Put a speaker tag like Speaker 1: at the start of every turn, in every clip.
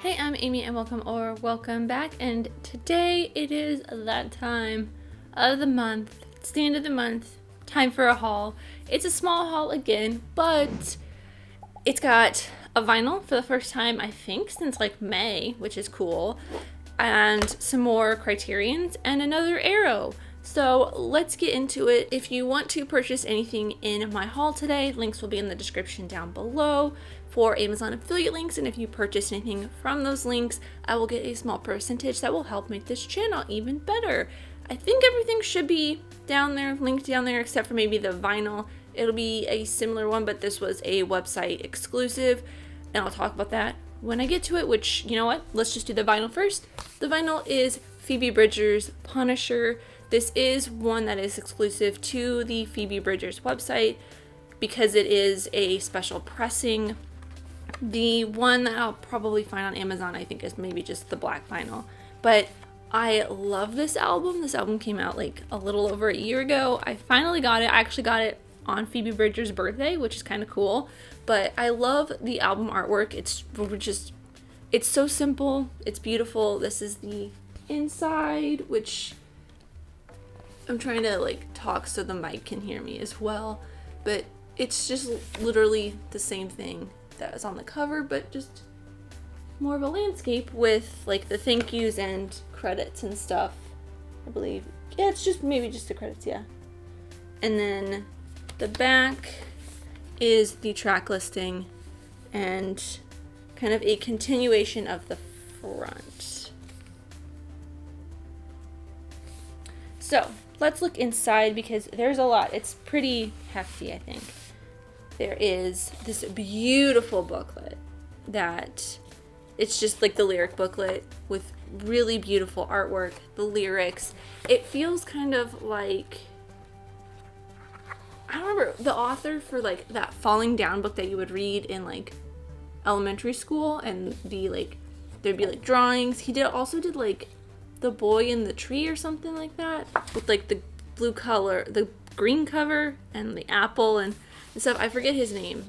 Speaker 1: Hey, I'm Amy and welcome back, and today it is that time of the month. It's the end of the month, time for a haul. It's a small haul again, but it's got a vinyl for the first time, I think, since like May, which is cool, and some more Criterions and another Arrow. So let's get into it. If you want to purchase anything in my haul today, links will be in the description down below for Amazon affiliate links, and if you purchase anything from those links, I will get a small percentage that will help make this channel even better. I think everything should be down there, linked down there, except for maybe the vinyl. It'll be a similar one, but this was a website exclusive, and I'll talk about that when I get to it, which, you know what, let's just do the vinyl first. The vinyl is Phoebe Bridgers' Punisher. This is one that is exclusive to the Phoebe Bridgers website because it is a special pressing. The one that I'll probably find on Amazon, I think, is maybe just the black vinyl. But I love this album. This album came out like a little over a year ago. I finally got it. I actually got it on Phoebe Bridgers' birthday, which is kind of cool. But I love the album artwork. It's so simple. It's beautiful. This is the inside, which I'm trying to like talk so the mic can hear me as well. But it's just literally the same thing that is on the cover, but just more of a landscape with like the thank yous and credits and stuff, I believe. Yeah, it's just maybe just the credits, yeah. And then the back is the track listing and kind of a continuation of the front. So let's look inside because there's a lot. It's pretty hefty, I think. There is this beautiful booklet that it's just like the lyric booklet with really beautiful artwork, the lyrics. It feels kind of like, I don't remember the author for like that Falling Down book that you would read in like elementary school, and there'd be like drawings. He also did like The Boy in the Tree or something like that with like the blue color, the green cover and the apple and stuff. I forget his name,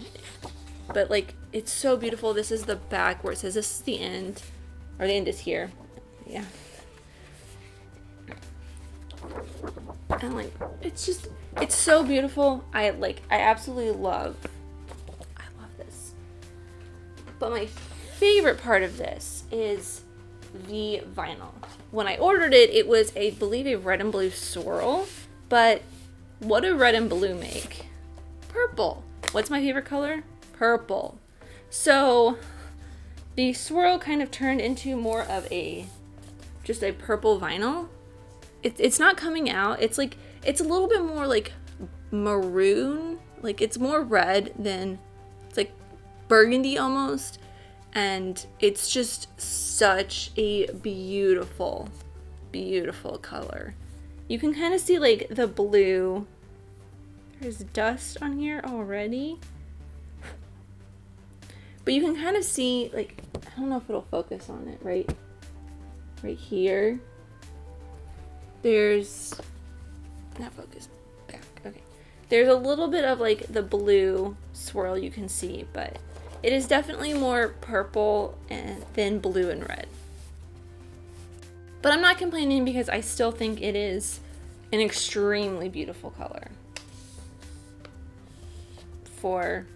Speaker 1: but like it's so beautiful. This is the back where it says this is the end, or the end is here. Yeah. And like it's so beautiful. I absolutely love this. But my favorite part of this is the vinyl. When I ordered it, it was I believe a red and blue swirl, but what do red and blue make? Purple. What's my favorite color? Purple. So the swirl kind of turned into more of just a purple vinyl. It's not coming out. It's a little bit more like maroon. Like it's more red than, it's like burgundy almost. And it's just such a beautiful, beautiful color. You can kind of see like the blue. There's dust on here already. But you can kind of see, like, I don't know if it'll focus on it, right here. There's, not focus, back, okay. There's a little bit of like the blue swirl you can see, but it is definitely more purple than blue and red. But I'm not complaining because I still think it is an extremely beautiful color for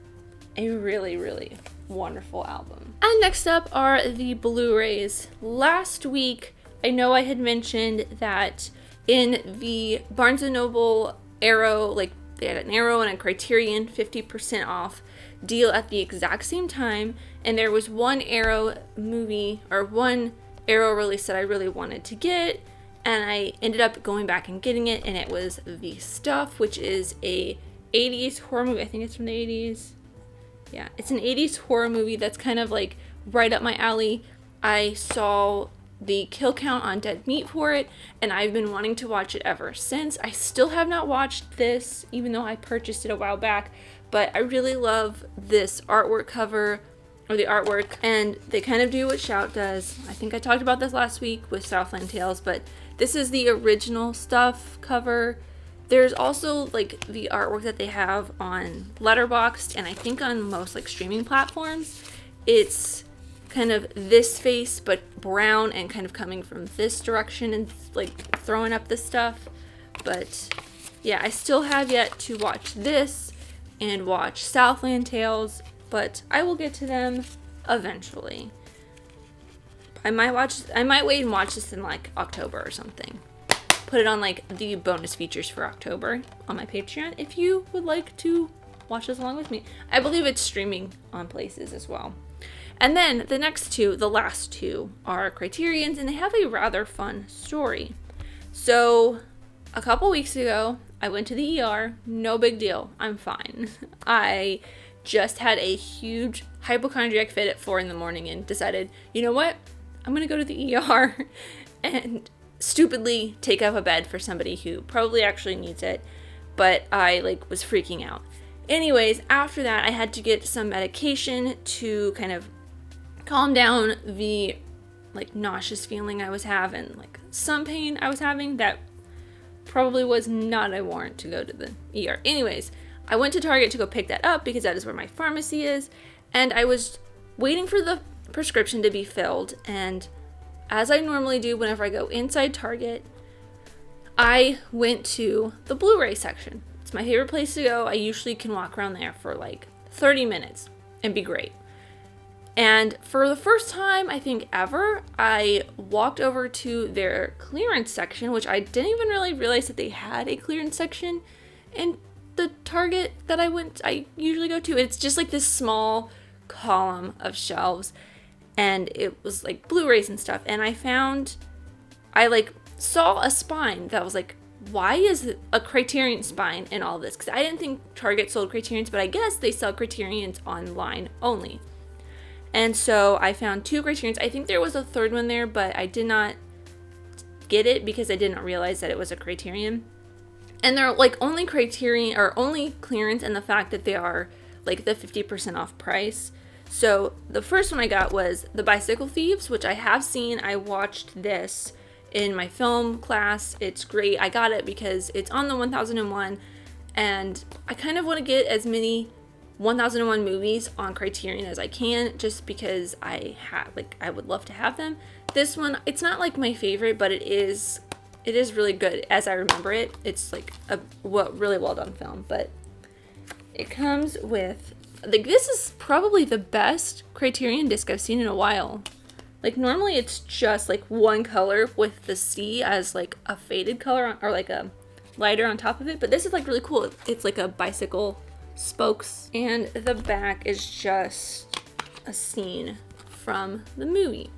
Speaker 1: a really, really wonderful album. And next up are the Blu-rays. Last week, I know I had mentioned that in the Barnes & Noble Arrow, like they had an Arrow and a Criterion 50% off deal at the exact same time, and there was one Arrow movie or one Arrow release that I really wanted to get, and I ended up going back and getting it, and it was The Stuff, which is a 80s horror movie. I think it's from the 80s. Yeah, it's an 80s horror movie that's kind of like right up my alley. I saw the kill count on Dead Meat for it, and I've been wanting to watch it ever since. I still have not watched this, even though I purchased it a while back, but I really love this artwork cover, or the artwork, and they kind of do what Shout does. I think I talked about this last week with Southland Tales, but this is the original Stuff cover. There's also like the artwork that they have on Letterboxd, and I think on most like streaming platforms. It's kind of this face, but brown and kind of coming from this direction and like throwing up the stuff. But yeah, I still have yet to watch this and watch Southland Tales, but I will get to them eventually. I might wait and watch this in like October or something. Put it on like the bonus features for October on my Patreon if you would like to watch this along with me. I believe it's streaming on places as well. And then the last two are Criterions, and they have a rather fun story. So a couple weeks ago, I went to the ER. No big deal. I'm fine. I just had a huge hypochondriac fit at 4 a.m. and decided, you know what? I'm going to go to the ER and stupidly take up a bed for somebody who probably actually needs it. But I was freaking out. Anyways, after that, I had to get some medication to kind of calm down the nauseous feeling I was having, some pain I was having that probably was not a warrant to go to the ER. Anyways, I went to Target to go pick that up because that is where my pharmacy is, and I was waiting for the prescription to be filled, and as I normally do whenever I go inside Target, I went to the Blu-ray section. It's my favorite place to go. I usually can walk around there for 30 minutes and be great. And for the first time, I think ever, I walked over to their clearance section, which I didn't even really realize that they had a clearance section in the Target that I usually go to. It's just this small column of shelves, and it was Blu-rays and stuff. And I saw a spine that was why is a Criterion spine in all this? Because I didn't think Target sold Criterions, but I guess they sell Criterions online only. And so I found 2 Criterions. I think there was a third one there, but I did not get it because I didn't realize that it was a Criterion. And they're only Criterion or only clearance, and the fact that they are the 50% off price. So the first one I got was the Bicycle Thieves, which I have seen. I watched this in my film class. It's great. I got it because it's on the 1001, and I kind of want to get as many 1001 movies on Criterion as I can, just because I would love to have them. This one, it's not my favorite, but it is really good as I remember it. It's a really well done film, but it comes with this is probably the best Criterion disc I've seen in a while. Normally it's just one color with the C as a faded color or a lighter on top of it, but this is really cool. It's a bicycle spokes, and the back is just a scene from the movie.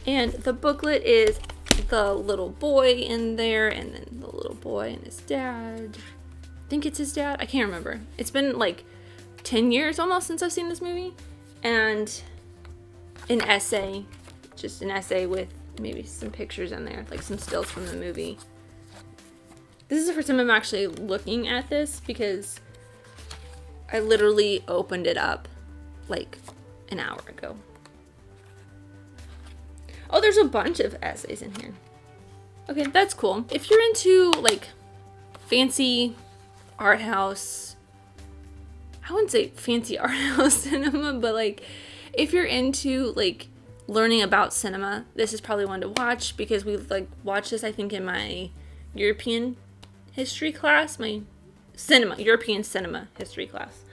Speaker 1: And the booklet is the little boy in there, and then the little boy and his dad. I think it's his dad. I can't remember. It's been 10 years almost since I've seen this movie. And an essay, just an essay with maybe some pictures in there, some stills from the movie. This is the first time I'm actually looking at this because I literally opened it up an hour ago. Oh, there's a bunch of essays in here. Okay, that's cool. If you're into fancy art house, I wouldn't say fancy art house cinema, but if you're into learning about cinema, this is probably one to watch because we watched this, I think, in my European history class, my European cinema history class.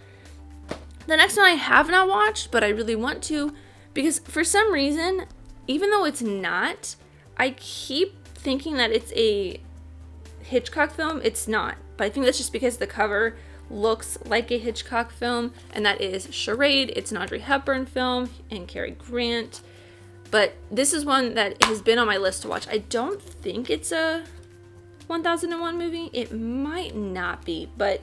Speaker 1: The next one I have not watched, but I really want to, because for some reason, even though it's not, I keep thinking that it's a Hitchcock film. It's not, but I think that's just because the cover looks like a Hitchcock film, and that is Charade. It's an Audrey Hepburn film and Cary Grant, but this is one that has been on my list to watch. I don't think it's a 1001 movie. It might not be, but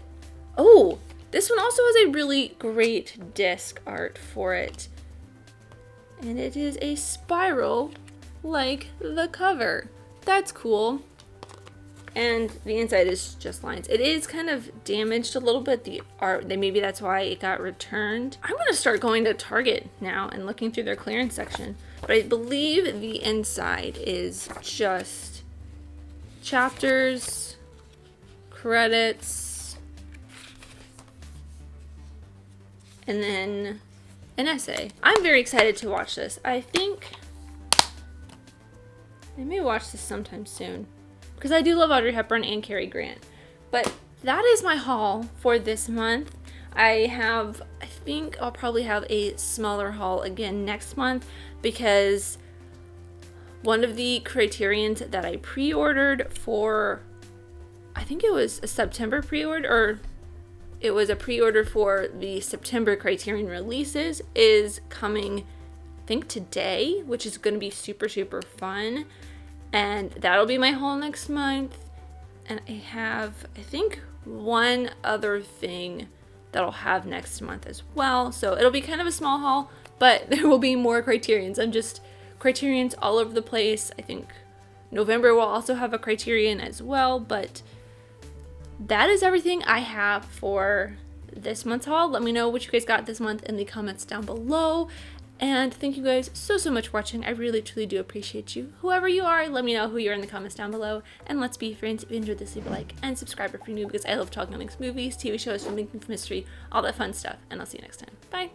Speaker 1: oh, this one also has a really great disc art for it, and it is a spiral like the cover. That's cool. And the inside is just lines. It is kind of damaged a little bit, the art. Maybe that's why it got returned. I'm going to start going to Target now and looking through their clearance section. But I believe the inside is just chapters, credits, and then an essay. I'm very excited to watch this. I think I may watch this sometime soon because I do love Audrey Hepburn and Cary Grant. But that is my haul for this month. I think I'll probably have a smaller haul again next month because one of the Criterions that I pre-ordered for, I think it was a September pre-order, or it was a pre-order for the September Criterion releases, is coming, I think today, which is going to be super, super fun. And that'll be my haul next month. And I have, I think, one other thing that I'll have next month as well. So it'll be kind of a small haul, but there will be more Criterions. Criterions all over the place. I think November will also have a Criterion as well, but that is everything I have for this month's haul. Let me know what you guys got this month in the comments down below. And thank you guys so much for watching. I really, truly do appreciate you. Whoever you are, let me know who you are in the comments down below. And let's be friends. If you enjoyed this, leave a like and subscribe if you're new because I love talking comics, movies, TV shows, filmmaking, from history, all that fun stuff. And I'll see you next time. Bye.